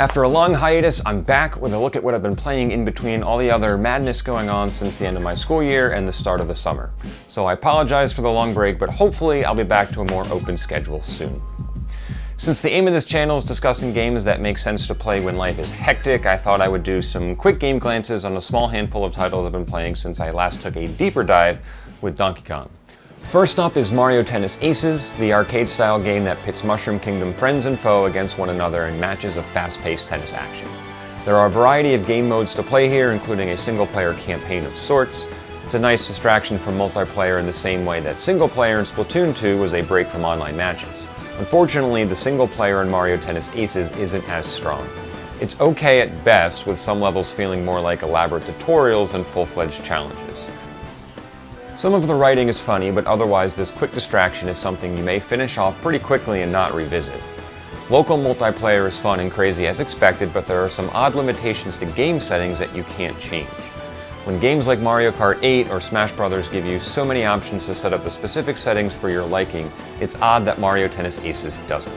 After a long hiatus, I'm back with a look at what I've been playing in between all the other madness going on since the end of my school year and the start of the summer. So I apologize for the long break, but hopefully I'll be back to a more open schedule soon. Since the aim of this channel is discussing games that make sense to play when life is hectic, I thought I would do some quick game glances on a small handful of titles I've been playing since I last took a deeper dive with Donkey Kong. First up is Mario Tennis Aces, the arcade-style game that pits Mushroom Kingdom friends and foe against one another in matches of fast-paced tennis action. There are a variety of game modes to play here, including a single-player campaign of sorts. It's a nice distraction from multiplayer in the same way that single-player in Splatoon 2 was a break from online matches. Unfortunately, the single-player in Mario Tennis Aces isn't as strong. It's okay at best, with some levels feeling more like elaborate tutorials than full-fledged challenges. Some of the writing is funny, but otherwise this quick distraction is something you may finish off pretty quickly and not revisit. Local multiplayer is fun and crazy as expected, but there are some odd limitations to game settings that you can't change. When games like Mario Kart 8 or Smash Bros. Give you so many options to set up the specific settings for your liking, it's odd that Mario Tennis Aces doesn't.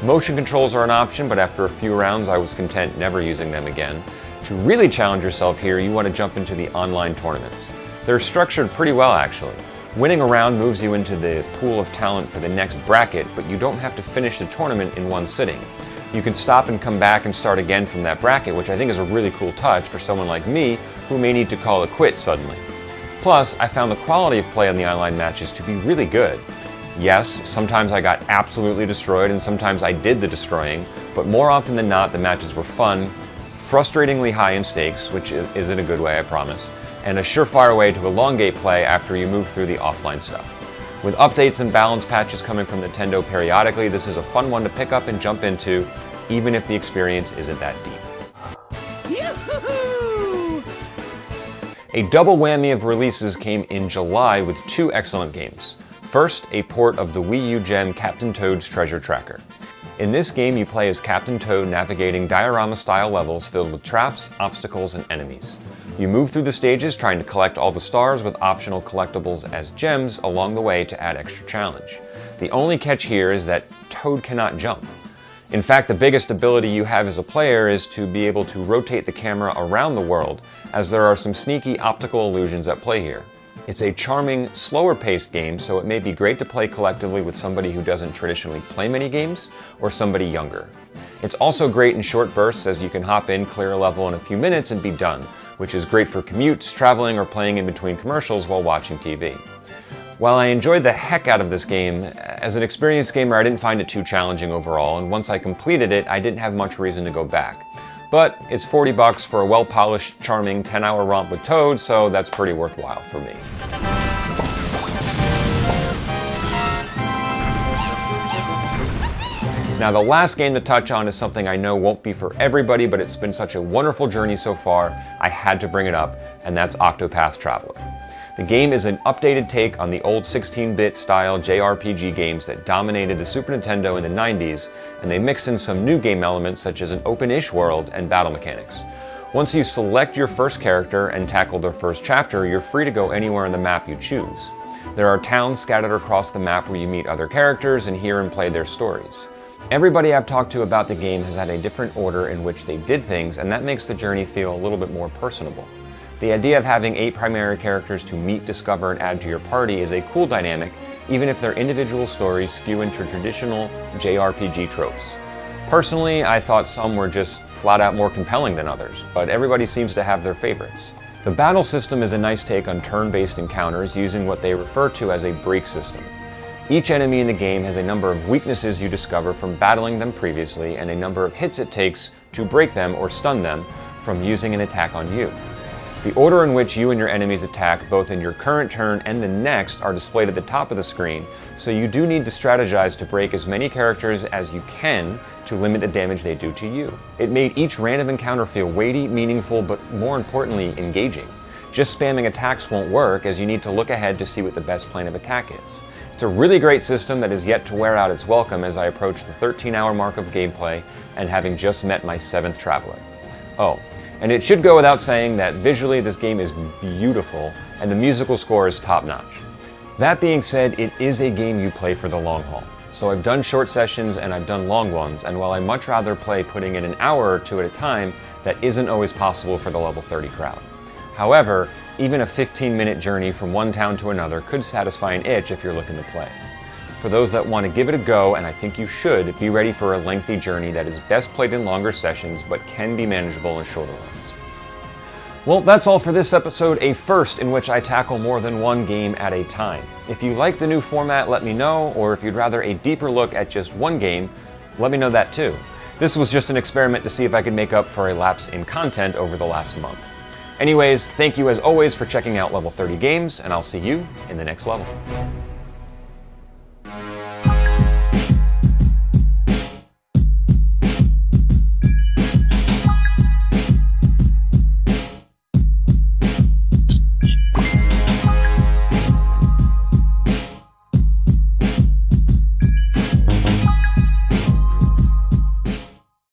Motion controls are an option, but after a few rounds I was content never using them again. To really challenge yourself here, you want to jump into the online tournaments. They're structured pretty well, actually. Winning a round moves you into the pool of talent for the next bracket, but you don't have to finish the tournament in one sitting. You can stop and come back and start again from that bracket, which I think is a really cool touch for someone like me who may need to call it quits suddenly. Plus, I found the quality of play on the online matches to be really good. Yes, sometimes I got absolutely destroyed and sometimes I did the destroying, but more often than not the matches were fun, frustratingly high in stakes, which is in a good way, I promise, and a surefire way to elongate play after you move through the offline stuff. With updates and balance patches coming from Nintendo periodically, this is a fun one to pick up and jump into, even if the experience isn't that deep. Yoo-hoo-hoo! A double whammy of releases came in July with two excellent games. First, a port of the Wii U gem Captain Toad's Treasure Tracker. In this game, you play as Captain Toad navigating diorama-style levels filled with traps, obstacles, and enemies. You move through the stages trying to collect all the stars with optional collectibles as gems along the way to add extra challenge. The only catch here is that Toad cannot jump. In fact, the biggest ability you have as a player is to be able to rotate the camera around the world, as there are some sneaky optical illusions at play here. It's a charming, slower-paced game, so it may be great to play collectively with somebody who doesn't traditionally play many games, or somebody younger. It's also great in short bursts, as you can hop in, clear a level in a few minutes, and be done, which is great for commutes, traveling, or playing in between commercials while watching TV. While I enjoyed the heck out of this game, as an experienced gamer I didn't find it too challenging overall, and once I completed it, I didn't have much reason to go back. But it's $40 for a well-polished, charming 10-hour romp with Toad, so that's pretty worthwhile for me. Now, the last game to touch on is something I know won't be for everybody, but it's been such a wonderful journey so far, I had to bring it up, and that's Octopath Traveler. The game is an updated take on the old 16-bit style JRPG games that dominated the Super Nintendo in the 90s, and they mix in some new game elements such as an open-ish world and battle mechanics. Once you select your first character and tackle their first chapter, you're free to go anywhere on the map you choose. There are towns scattered across the map where you meet other characters and hear and play their stories. Everybody I've talked to about the game has had a different order in which they did things, and that makes the journey feel a little bit more personable. The idea of having 8 primary characters to meet, discover, and add to your party is a cool dynamic, even if their individual stories skew into traditional JRPG tropes. Personally, I thought some were just flat out more compelling than others, but everybody seems to have their favorites. The battle system is a nice take on turn-based encounters using what they refer to as a break system. Each enemy in the game has a number of weaknesses you discover from battling them previously and a number of hits it takes to break them or stun them from using an attack on you. The order in which you and your enemies attack both in your current turn and the next are displayed at the top of the screen, so you do need to strategize to break as many characters as you can to limit the damage they do to you. It made each random encounter feel weighty, meaningful, but more importantly, engaging. Just spamming attacks won't work, as you need to look ahead to see what the best plan of attack is. It's a really great system that is yet to wear out its welcome as I approach the 13-hour mark of gameplay and having just met my 7th Traveler. Oh, and it should go without saying that visually this game is beautiful and the musical score is top-notch. That being said, it is a game you play for the long haul. So I've done short sessions and I've done long ones, and while I much rather play putting in an hour or two at a time, that isn't always possible for the level 30 crowd. However, even a 15-minute journey from one town to another could satisfy an itch if you're looking to play. For those that want to give it a go, and I think you should, be ready for a lengthy journey that is best played in longer sessions but can be manageable in shorter ones. Well, that's all for this episode, a first in which I tackle more than one game at a time. If you like the new format, let me know, or if you'd rather a deeper look at just one game, let me know that too. This was just an experiment to see if I could make up for a lapse in content over the last month. Anyways, thank you as always for checking out Level 30 Games, and I'll see you in the next level.